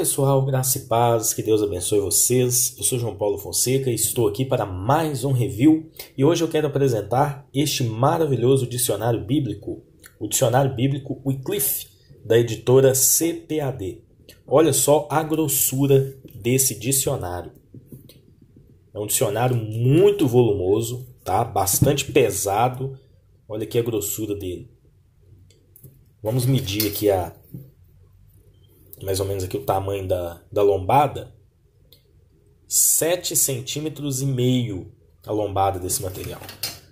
pessoal, graça e paz, que Deus abençoe vocês. Eu sou João Paulo Fonseca e estou aqui para mais um review. E hoje eu quero apresentar este maravilhoso dicionário bíblico, o dicionário bíblico Wycliffe, da editora CPAD. Olha só a grossura desse dicionário. É um dicionário muito volumoso, tá? Bastante pesado. Olha aqui a grossura dele. Vamos medir aqui mais ou menos aqui o tamanho da lombada. 7,5 centímetros a lombada desse material.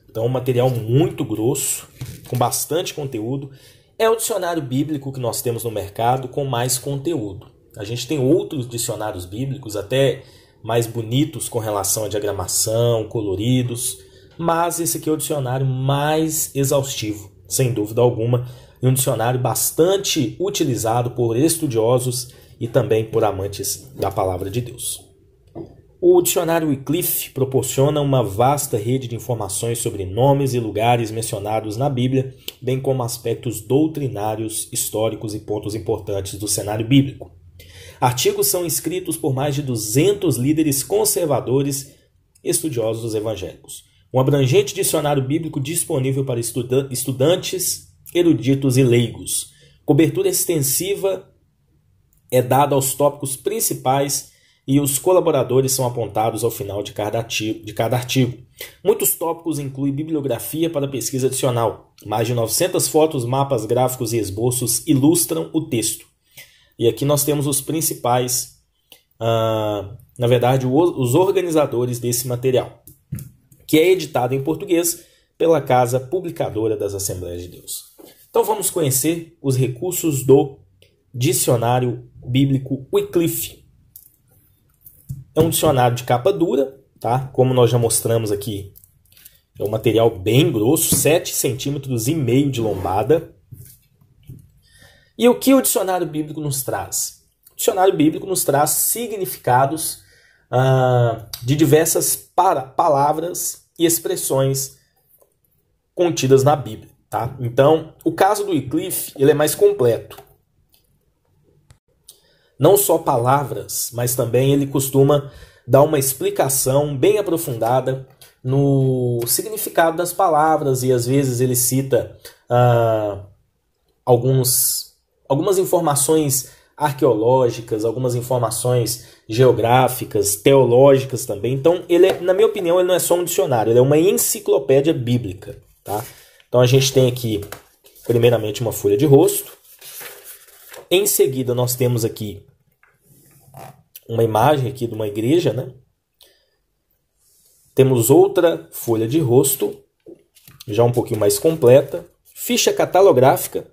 Então, um material muito grosso, com bastante conteúdo. É o dicionário bíblico que nós temos no mercado com mais conteúdo. A gente tem outros dicionários bíblicos, até mais bonitos com relação à diagramação, coloridos, mas esse aqui é o dicionário mais exaustivo, sem dúvida alguma, e um dicionário bastante utilizado por estudiosos e também por amantes da palavra de Deus. O dicionário Wycliffe proporciona uma vasta rede de informações sobre nomes e lugares mencionados na Bíblia, bem como aspectos doutrinários, históricos e pontos importantes do cenário bíblico. Artigos são escritos por mais de 200 líderes conservadores estudiosos evangélicos. Um abrangente dicionário bíblico disponível para estudantes, eruditos e leigos. Cobertura extensiva é dada aos tópicos principais e os colaboradores são apontados ao final de cada artigo. Muitos tópicos incluem bibliografia para pesquisa adicional. Mais de 900 fotos, mapas, gráficos e esboços ilustram o texto. E aqui nós temos os principais, na verdade, os organizadores desse material, que é editado em português pela Casa Publicadora das Assembleias de Deus. Então vamos conhecer os recursos do dicionário bíblico Wycliffe. É um dicionário de capa dura, tá? Como nós já mostramos aqui, é um material bem grosso, 7,5 centímetros de lombada. E o que o dicionário bíblico nos traz? O dicionário bíblico nos traz significados de diversas palavras e expressões contidas na Bíblia. Tá? Então, o caso do Wycliffe ele é mais completo. Não só palavras, mas também ele costuma dar uma explicação bem aprofundada no significado das palavras e às vezes ele cita algumas informações arqueológicas, algumas informações geográficas, teológicas também. Então, na minha opinião, ele não é só um dicionário, ele é uma enciclopédia bíblica. Tá? Então, a gente tem aqui, primeiramente, uma folha de rosto. Em seguida, nós temos aqui uma imagem aqui de uma igreja, né? Temos outra folha de rosto, já um pouquinho mais completa. Ficha catalográfica.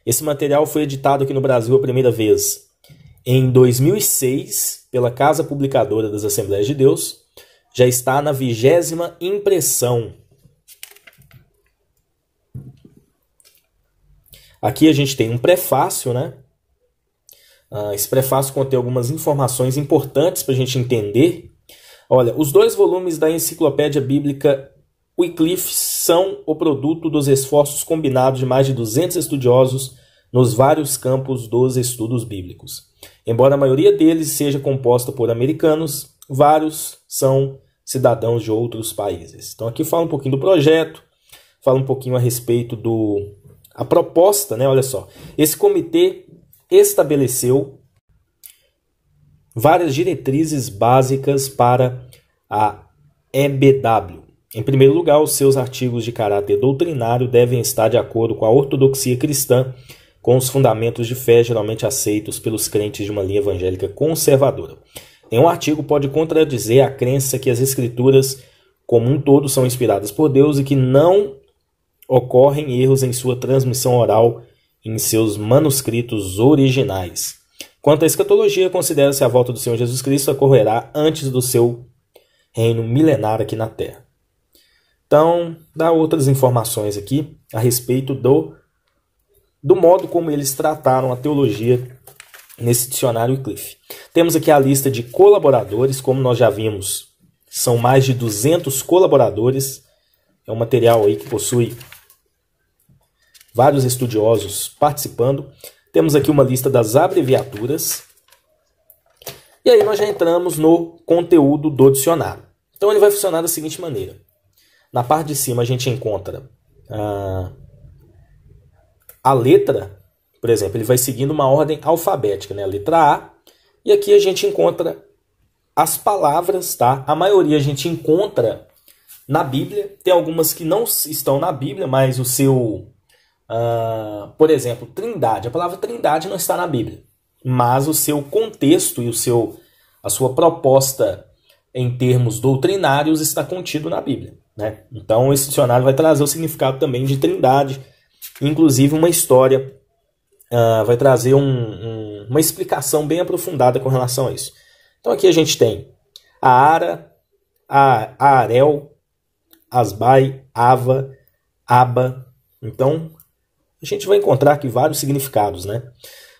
Esse material foi editado aqui no Brasil a primeira vez em 2006 pela Casa Publicadora das Assembleias de Deus. Já está na 20ª impressão. Aqui a gente tem um prefácio, né? Esse prefácio contém algumas informações importantes para a gente entender. Olha, os 2 volumes da Enciclopédia Bíblica Wycliffe são o produto dos esforços combinados de mais de 200 estudiosos nos vários campos dos estudos bíblicos. Embora a maioria deles seja composta por americanos, vários são cidadãos de outros países. Então aqui fala um pouquinho do projeto, fala um pouquinho a respeito a proposta, né? Olha só, esse comitê estabeleceu várias diretrizes básicas para a EBW. Em primeiro lugar, os seus artigos de caráter doutrinário devem estar de acordo com a ortodoxia cristã, com os fundamentos de fé geralmente aceitos pelos crentes de uma linha evangélica conservadora. Nenhum artigo pode contradizer a crença que as escrituras como um todo são inspiradas por Deus e que não ocorrem erros em sua transmissão oral em seus manuscritos originais. Quanto à escatologia, considera-se a volta do Senhor Jesus Cristo ocorrerá antes do seu reino milenar aqui na Terra. Então, dá outras informações aqui a respeito do modo como eles trataram a teologia nesse dicionário Wycliffe. Temos aqui a lista de colaboradores, como nós já vimos, são mais de 200 colaboradores. É um material aí que possui vários estudiosos participando. Temos aqui uma lista das abreviaturas. E aí nós já entramos no conteúdo do dicionário. Então ele vai funcionar da seguinte maneira. Na parte de cima a gente encontra a letra, por exemplo, ele vai seguindo uma ordem alfabética, né? A letra A. E aqui a gente encontra as palavras, tá? A maioria a gente encontra na Bíblia. Tem algumas que não estão na Bíblia, mas o seu... por exemplo, trindade. A palavra trindade não está na Bíblia. Mas o seu contexto e a sua proposta em termos doutrinários está contido na Bíblia, né? Então esse dicionário vai trazer o significado também de trindade. Inclusive uma história, vai trazer uma explicação bem aprofundada com relação a isso. Então aqui a gente tem a Ara, a Arel, Asbai, Ava, Aba. Então a gente vai encontrar aqui vários significados, né?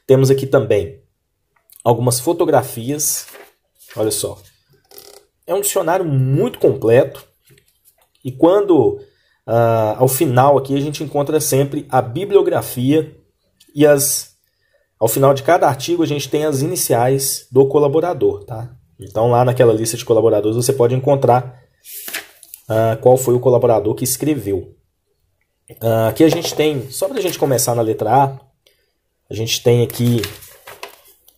Temos aqui também algumas fotografias. Olha só. É um dicionário muito completo. E quando, ao final aqui, a gente encontra sempre a bibliografia e ao final de cada artigo a gente tem as iniciais do colaborador, tá? Então lá naquela lista de colaboradores você pode encontrar qual foi o colaborador que escreveu. Aqui a gente tem, só para a gente começar na letra a gente tem aqui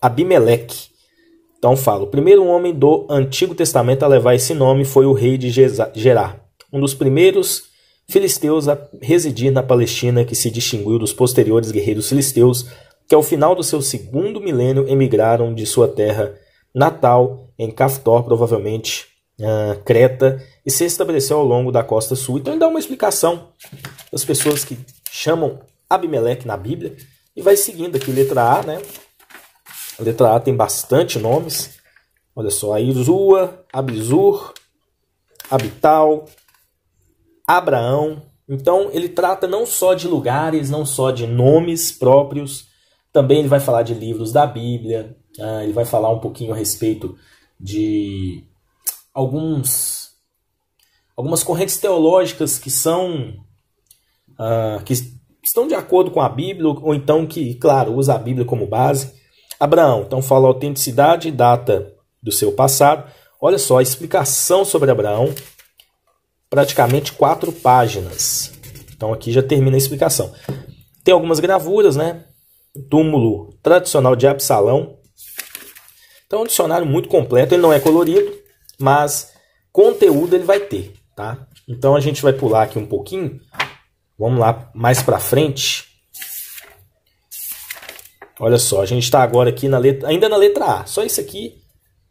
Abimeleque. Então fala, o primeiro homem do Antigo Testamento a levar esse nome foi o rei de Gerar, um dos primeiros filisteus a residir na Palestina, que se distinguiu dos posteriores guerreiros filisteus, que ao final do seu segundo milênio emigraram de sua terra natal em Caftor, provavelmente Creta, e se estabeleceu ao longo da costa sul. Então ele dá uma explicação das pessoas que chamam Abimeleque na Bíblia, e vai seguindo aqui letra A, né? A letra A tem bastante nomes. Olha só, Aizua, Abizur, Abital, Abraão. Então ele trata não só de lugares, não só de nomes próprios, também ele vai falar de livros da Bíblia, ele vai falar um pouquinho a respeito de algumas correntes teológicas que estão de acordo com a Bíblia, ou então que, claro, usa a Bíblia como base. Abraão, então fala a autenticidade e data do seu passado. Olha só, a explicação sobre Abraão, praticamente 4 páginas. Então aqui já termina a explicação. Tem algumas gravuras, né? O túmulo tradicional de Absalão. Então é um dicionário muito completo, ele não é colorido, mas conteúdo ele vai ter, tá? Então a gente vai pular aqui um pouquinho. Vamos lá mais para frente. Olha só, a gente está agora aqui ainda na letra A. Só isso aqui,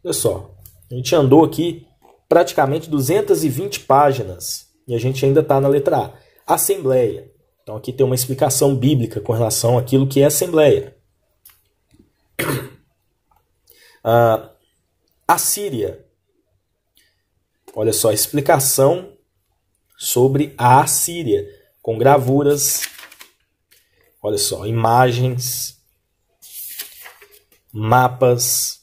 olha só. A gente andou aqui praticamente 220 páginas e a gente ainda está na letra A. Assembleia. Então aqui tem uma explicação bíblica com relação àquilo que é assembleia. Assíria. Olha só, a explicação sobre a Assíria, com gravuras, olha só, imagens, mapas.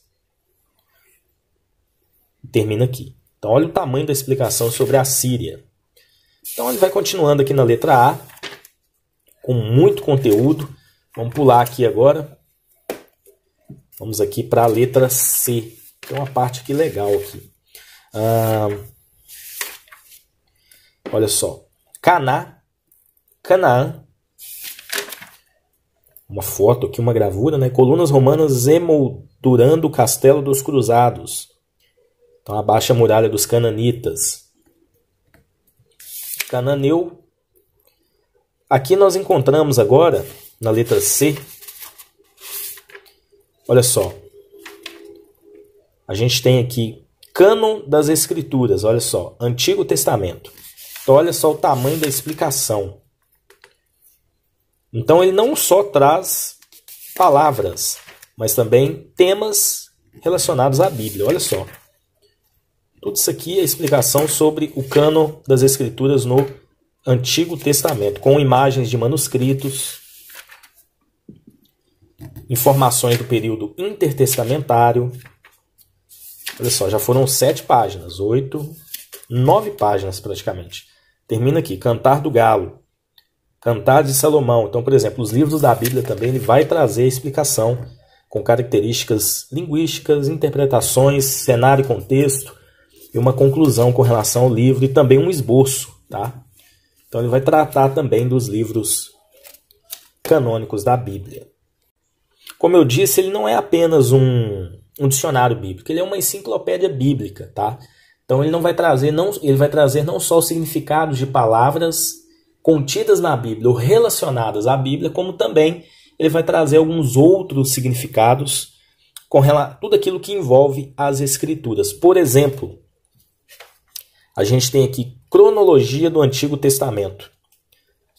Termina aqui. Então olha o tamanho da explicação sobre a Assíria. Então ele vai continuando aqui na letra A, com muito conteúdo. Vamos pular aqui agora. Vamos aqui para a letra C. Tem uma parte aqui legal aqui. Olha só. Canaã. Uma foto aqui, uma gravura, né? Colunas romanas emoldurando o castelo dos cruzados. Então a baixa muralha dos cananitas. Cananeu. Aqui nós encontramos agora, na letra C, olha só. A gente tem aqui cânon das escrituras, olha só, Antigo Testamento. Então olha só o tamanho da explicação. Então ele não só traz palavras, mas também temas relacionados à Bíblia, olha só. Tudo isso aqui é explicação sobre o cânon das escrituras no Antigo Testamento, com imagens de manuscritos, informações do período intertestamentário. Olha só, já foram 7 páginas, 9 páginas praticamente. Termina aqui, Cantar do Galo, Cantar de Salomão. Então, por exemplo, os livros da Bíblia também ele vai trazer explicação com características linguísticas, interpretações, cenário e contexto, e uma conclusão com relação ao livro e também um esboço, tá? Então ele vai tratar também dos livros canônicos da Bíblia. Como eu disse, ele não é apenas um dicionário bíblico, ele é uma enciclopédia bíblica, tá? Então ele vai trazer não só os significados de palavras contidas na Bíblia ou relacionadas à Bíblia, como também ele vai trazer alguns outros significados com tudo aquilo que envolve as Escrituras. Por exemplo, a gente tem aqui cronologia do Antigo Testamento.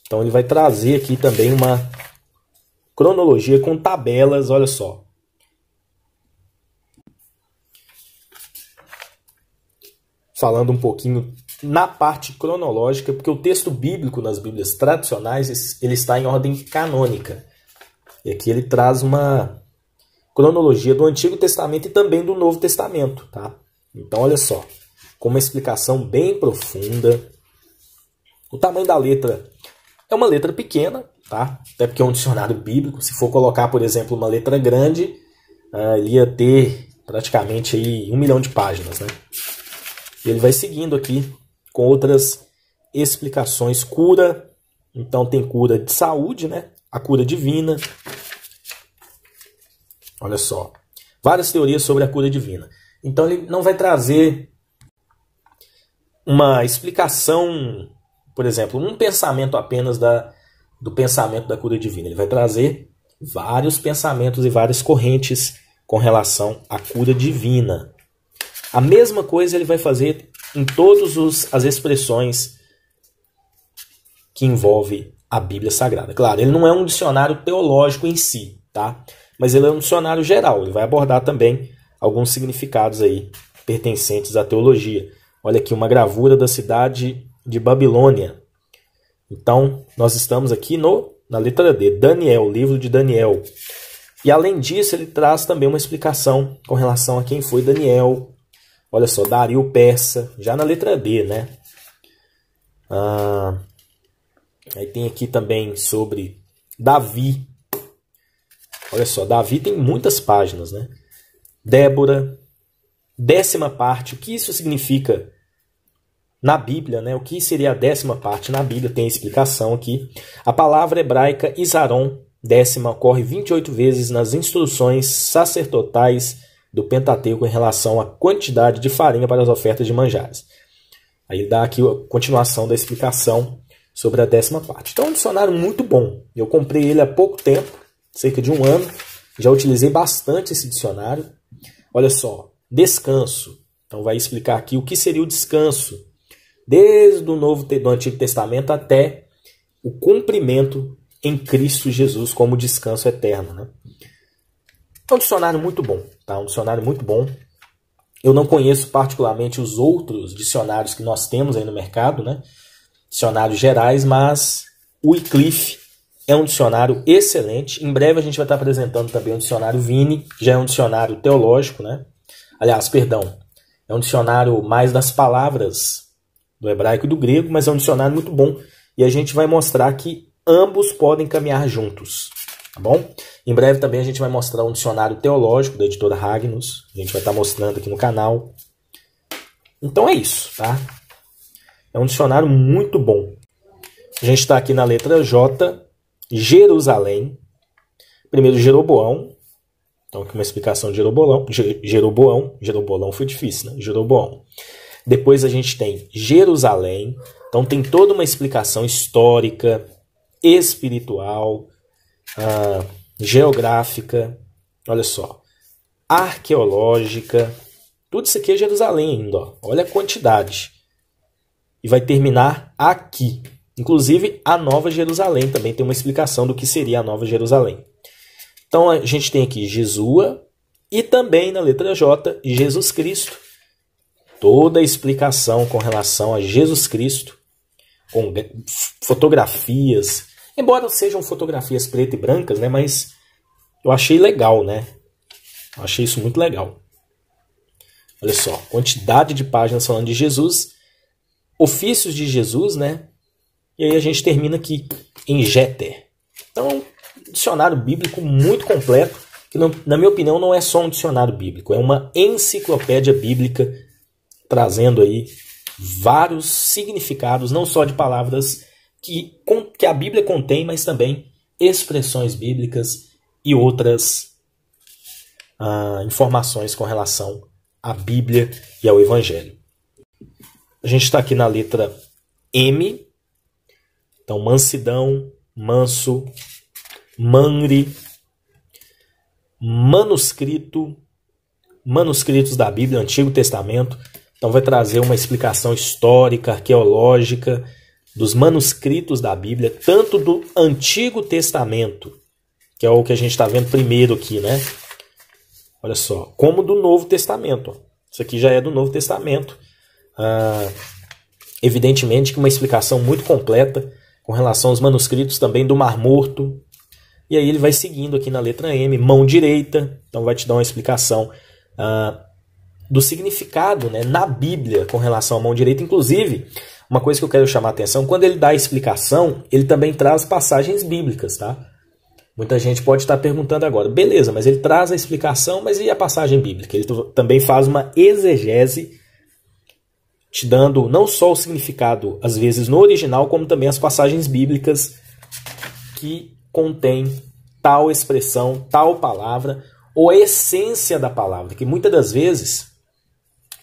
Então ele vai trazer aqui também uma cronologia com tabelas, olha só. Falando um pouquinho na parte cronológica, porque o texto bíblico nas Bíblias tradicionais ele está em ordem canônica. E aqui ele traz uma cronologia do Antigo Testamento e também do Novo Testamento, tá? Então olha só, com uma explicação bem profunda. O tamanho da letra é uma letra pequena, tá? Até porque é um dicionário bíblico. Se for colocar, por exemplo, uma letra grande, ele ia ter praticamente aí 1 milhão de páginas, né? Ele vai seguindo aqui com outras explicações. Cura, então tem cura de saúde, né? A cura divina. Olha só, várias teorias sobre a cura divina. Então ele não vai trazer uma explicação, por exemplo, um pensamento apenas do pensamento da cura divina. Ele vai trazer vários pensamentos e várias correntes com relação à cura divina. A mesma coisa ele vai fazer em todas as expressões que envolve a Bíblia Sagrada. Claro, ele não é um dicionário teológico em si, tá? Mas ele é um dicionário geral. Ele vai abordar também alguns significados aí pertencentes à teologia. Olha aqui uma gravura da cidade de Babilônia. Então, nós estamos aqui na letra D, Daniel, livro de Daniel. E além disso, ele traz também uma explicação com relação a quem foi Daniel. Olha só, Dario Persa, já na letra B, né? Aí tem aqui também sobre Davi. Olha só, Davi tem muitas páginas, né? Débora, 10ª parte. O que isso significa na Bíblia, né? O que seria a 10ª parte na Bíblia? Tem explicação aqui. A palavra hebraica Isaron, 10ª, ocorre 28 vezes nas instruções sacerdotais do Pentateuco em relação à quantidade de farinha para as ofertas de manjares. Aí ele dá aqui a continuação da explicação sobre a 10ª parte. Então é um dicionário muito bom. Eu comprei ele há pouco tempo, cerca de 1 ano. Já utilizei bastante esse dicionário. Olha só, descanso. Então vai explicar aqui o que seria o descanso, desde do Antigo Testamento até o cumprimento em Cristo Jesus como descanso eterno, né? É um dicionário muito bom, tá? Um dicionário muito bom. Eu não conheço particularmente os outros dicionários que nós temos aí no mercado, né? Dicionários gerais, mas o Wycliffe é um dicionário excelente. Em breve a gente vai estar apresentando também o dicionário Vini, já é um dicionário teológico, né? Aliás, perdão, é um dicionário mais das palavras do hebraico e do grego, mas é um dicionário muito bom. E a gente vai mostrar que ambos podem caminhar juntos, tá bom? Em breve também a gente vai mostrar um dicionário teológico da editora Ragnus. A gente vai estar mostrando aqui no canal. Então é isso, tá? É um dicionário muito bom. A gente está aqui na letra J, Jerusalém. Primeiro Jeroboão. Então aqui uma explicação de Jeroboão. Jeroboão foi difícil, né? Jeroboão. Depois a gente tem Jerusalém. Então tem toda uma explicação histórica, espiritual, geográfica, olha só, arqueológica, tudo isso aqui é Jerusalém ainda, ó. Olha a quantidade. E vai terminar aqui. Inclusive, a Nova Jerusalém também tem uma explicação do que seria a Nova Jerusalém. Então, a gente tem aqui Jesua e também na letra J, Jesus Cristo. Toda a explicação com relação a Jesus Cristo, com fotografias, embora sejam fotografias preto e brancas, né, mas eu achei legal, né? Eu achei isso muito legal. Olha só, quantidade de páginas falando de Jesus, ofícios de Jesus, né? E aí a gente termina aqui em Jeter. Então, um dicionário bíblico muito completo. que na minha opinião não é só um dicionário bíblico, é uma enciclopédia bíblica trazendo aí vários significados, não só de palavras que a Bíblia contém, mas também expressões bíblicas e outras informações com relação à Bíblia e ao Evangelho. A gente está aqui na letra M, então mansidão, manso, mangre, manuscrito, manuscritos da Bíblia, Antigo Testamento. Então vai trazer uma explicação histórica, arqueológica dos manuscritos da Bíblia, tanto do Antigo Testamento, que é o que a gente está vendo primeiro aqui, né? Olha só, como do Novo Testamento. Isso aqui já é do Novo Testamento. Evidentemente que uma explicação muito completa com relação aos manuscritos também do Mar Morto. E aí ele vai seguindo aqui na letra M, mão direita. Então vai te dar uma explicação do significado, né, na Bíblia com relação à mão direita. Inclusive, uma coisa que eu quero chamar a atenção, quando ele dá a explicação, ele também traz passagens bíblicas, tá? Muita gente pode estar perguntando agora, beleza, mas ele traz a explicação, mas e a passagem bíblica? Ele também faz uma exegese, te dando não só o significado, às vezes, no original, como também as passagens bíblicas que contêm tal expressão, tal palavra, ou a essência da palavra, que muitas das vezes,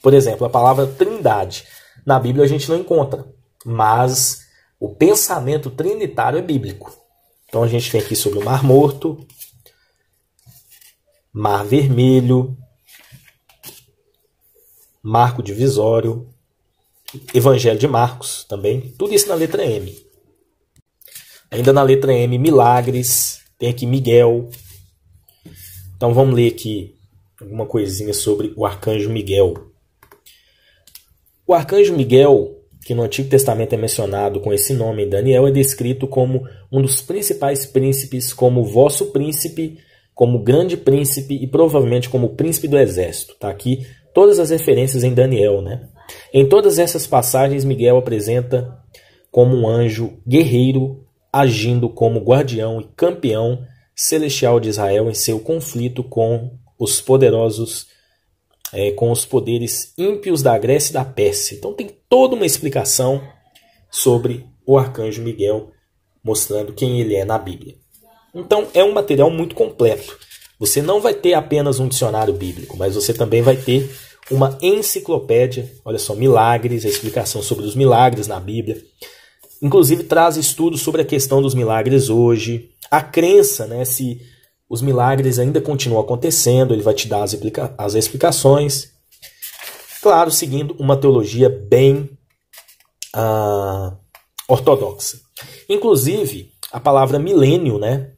por exemplo, a palavra trindade, na Bíblia a gente não encontra, mas o pensamento trinitário é bíblico. Então a gente tem aqui sobre o Mar Morto, Mar Vermelho, Marco Divisório, Evangelho de Marcos também, tudo isso na letra M. Ainda na letra M, milagres, tem aqui Miguel. Então vamos ler aqui alguma coisinha sobre o arcanjo Miguel. O arcanjo Miguel, que no Antigo Testamento é mencionado com esse nome em Daniel, é descrito como um dos principais príncipes, como vosso príncipe, como grande príncipe e provavelmente como príncipe do exército. Tá aqui todas as referências em Daniel, né? Em todas essas passagens, Miguel apresenta como um anjo guerreiro, agindo como guardião e campeão celestial de Israel em seu conflito com os poderosos, com os poderes ímpios da Grécia e da Pérsia. Então tem toda uma explicação sobre o arcanjo Miguel, mostrando quem ele é na Bíblia. Então é um material muito completo. Você não vai ter apenas um dicionário bíblico, mas você também vai ter uma enciclopédia. Olha só, milagres, a explicação sobre os milagres na Bíblia. Inclusive traz estudos sobre a questão dos milagres hoje, a crença, né, se os milagres ainda continuam acontecendo, ele vai te dar as explicações. Claro, seguindo uma teologia bem ortodoxa. Inclusive, a palavra milênio, né,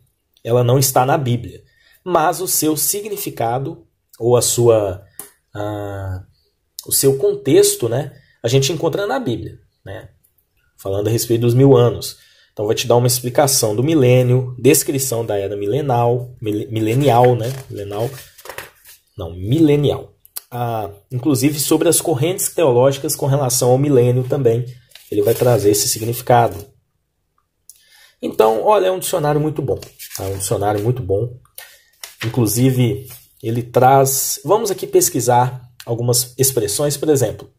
ela não está na Bíblia, mas o seu significado ou o seu contexto, né, a gente encontra na Bíblia, né, falando a respeito dos 1000 anos. Então vai te dar uma explicação do milênio, descrição da era milenial. Inclusive sobre as correntes teológicas com relação ao milênio também. Ele vai trazer esse significado. Então, olha, é um dicionário muito bom. Tá? Um dicionário muito bom. Inclusive, ele traz... Vamos aqui pesquisar algumas expressões, por exemplo.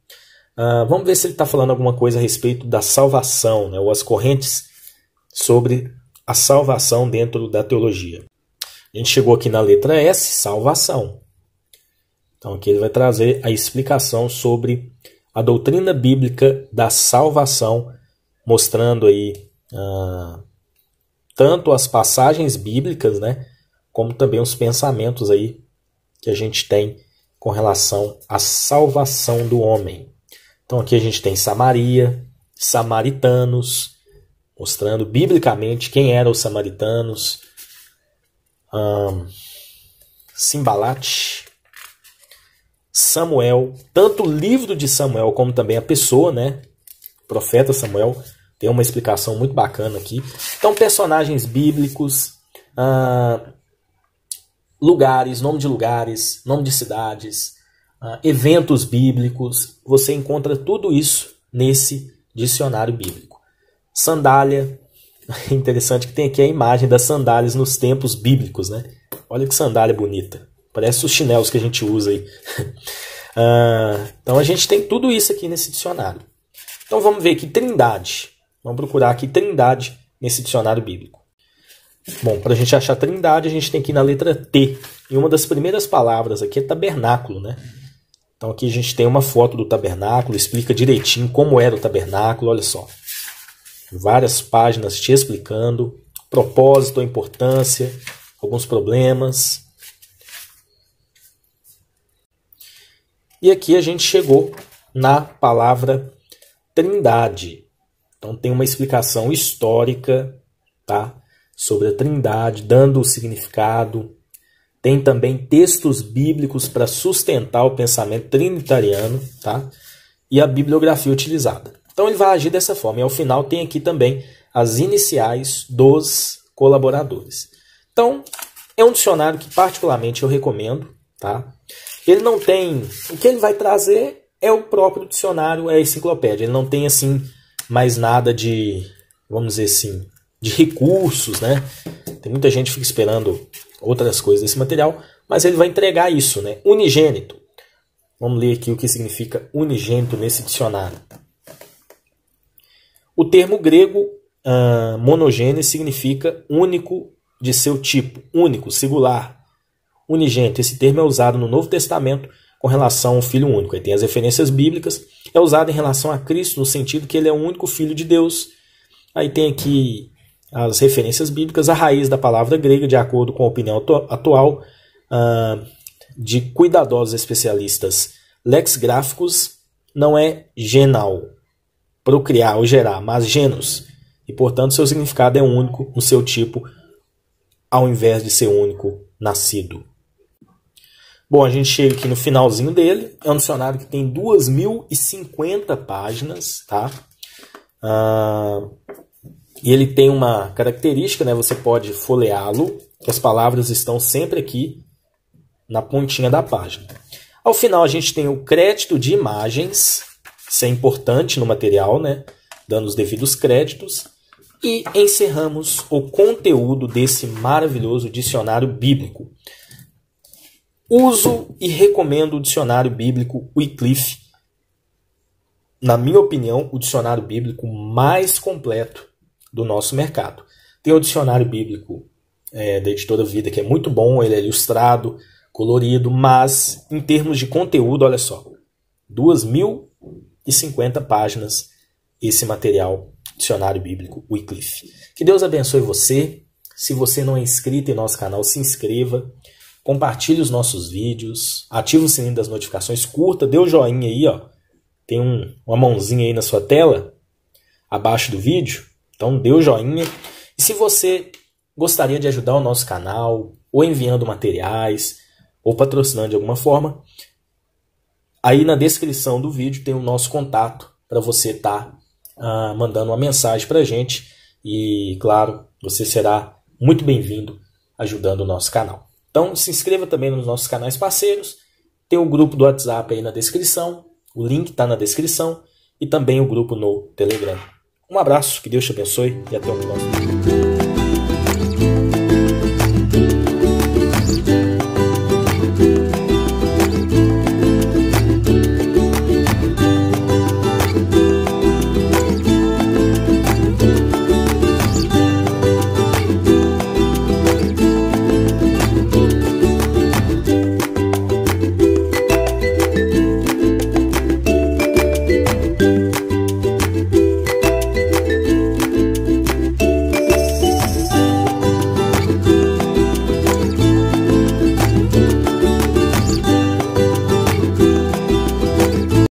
Vamos ver se ele está falando alguma coisa a respeito da salvação, né? Ou as correntes sobre a salvação dentro da teologia. A gente chegou aqui na letra S, salvação. Então aqui ele vai trazer a explicação sobre a doutrina bíblica da salvação, mostrando aí tanto as passagens bíblicas, né, como também os pensamentos aí que a gente tem com relação à salvação do homem. Então aqui a gente tem Samaria, samaritanos, mostrando biblicamente quem eram os samaritanos, Simbalate, Samuel, tanto o livro de Samuel como também a pessoa, né, o profeta Samuel, tem uma explicação muito bacana aqui. Então personagens bíblicos, lugares, nome de cidades, eventos bíblicos, você encontra tudo isso nesse dicionário bíblico. Sandália, interessante que tem aqui a imagem das sandálias nos tempos bíblicos, né? Olha que sandália bonita. Parece os chinelos que a gente usa aí. Então a gente tem tudo isso aqui nesse dicionário. Então vamos ver aqui trindade. Vamos procurar aqui trindade nesse dicionário bíblico. Bom, para a gente achar trindade, a gente tem que ir na letra T. E uma das primeiras palavras aqui é tabernáculo, né? Então aqui a gente tem uma foto do tabernáculo, explica direitinho como era o tabernáculo, olha só. Várias páginas te explicando o propósito, a importância, alguns problemas. E aqui a gente chegou na palavra trindade. Então tem uma explicação histórica, tá, sobre a trindade, dando o significado. Tem também textos bíblicos para sustentar o pensamento trinitariano, tá, e a bibliografia utilizada. Então ele vai agir dessa forma. E ao final tem aqui também as iniciais dos colaboradores. Então é um dicionário que particularmente eu recomendo, tá? Ele não tem... O que ele vai trazer é o próprio dicionário, é a enciclopédia. Ele não tem, assim, mais nada de, vamos dizer assim, de recursos, né? Tem muita gente que fica esperando outras coisas desse material, mas ele vai entregar isso, né? Unigênito. Vamos ler aqui o que significa unigênito nesse dicionário. O termo grego monogênese significa único de seu tipo, único, singular. Unigênito, esse termo é usado no Novo Testamento com relação ao Filho único. Aí tem as referências bíblicas, é usado em relação a Cristo, no sentido que ele é o único Filho de Deus. Aí tem aqui as referências bíblicas, a raiz da palavra grega, de acordo com a opinião atual de cuidadosos especialistas lexicográficos, não é genal, procriar ou gerar, mas genus. E, portanto, seu significado é único no seu tipo, ao invés de ser único, nascido. Bom, a gente chega aqui no finalzinho dele. É um dicionário que tem 2050 páginas, tá? E ele tem uma característica, né? Você pode folheá-lo, que as palavras estão sempre aqui na pontinha da página. Ao final a gente tem o crédito de imagens, isso é importante no material, né? Dando os devidos créditos. E encerramos o conteúdo desse maravilhoso dicionário bíblico. Uso e recomendo o dicionário bíblico Wycliffe. Na minha opinião, o dicionário bíblico mais completo do nosso mercado. Tem o dicionário bíblico da Editora Vida, que é muito bom, ele é ilustrado, colorido, mas em termos de conteúdo, olha só, 2050 páginas esse material, dicionário bíblico Wycliffe. Que Deus abençoe você. Se você não é inscrito em nosso canal, se inscreva. Compartilhe os nossos vídeos, ative o sininho das notificações, curta, dê o joinha aí, ó. Tem uma mãozinha aí na sua tela, abaixo do vídeo. Então dê o joinha. E se você gostaria de ajudar o nosso canal, ou enviando materiais, ou patrocinando de alguma forma, aí na descrição do vídeo tem o nosso contato para você estar mandando uma mensagem para a gente. E, claro, você será muito bem-vindo ajudando o nosso canal. Então, se inscreva também nos nossos canais parceiros. Tem o grupo do WhatsApp aí na descrição. O link está na descrição. E também o grupo no Telegram. Um abraço, que Deus te abençoe e até o próximo vídeo.